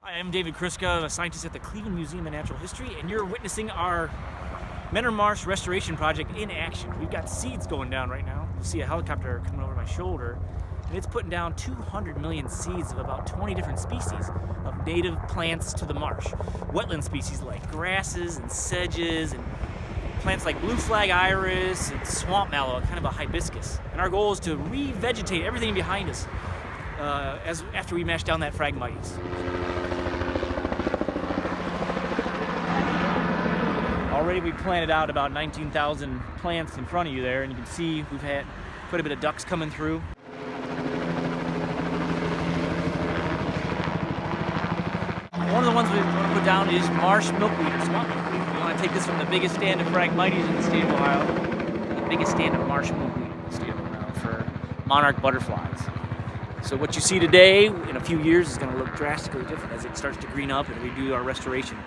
Hi, I'm David Kriska, a scientist at the Cleveland Museum of Natural History, and you're witnessing our Marsh restoration project in action. We've got seeds going down right now. You see a helicopter coming over my shoulder, and it's putting down 200 million seeds of about 20 different species of native plants to the marsh. Wetland species like grasses and sedges, and plants like blue flag iris and swamp mallow, kind of a hibiscus. And our goal is to revegetate everything behind us after we mash down that Phragmites. Already we planted out about 19,000 plants in front of you there, and you can see we've had quite a bit of ducks coming through. One of the ones we want to put down is marsh milkweed, or swamp milkweed. We want to take this from the biggest stand of Phragmites in the state of Ohio to the biggest stand of marsh milkweed in the state of Ohio for monarch butterflies. So what you see today, in a few years, is going to look drastically different as it starts to green up and we do our restoration.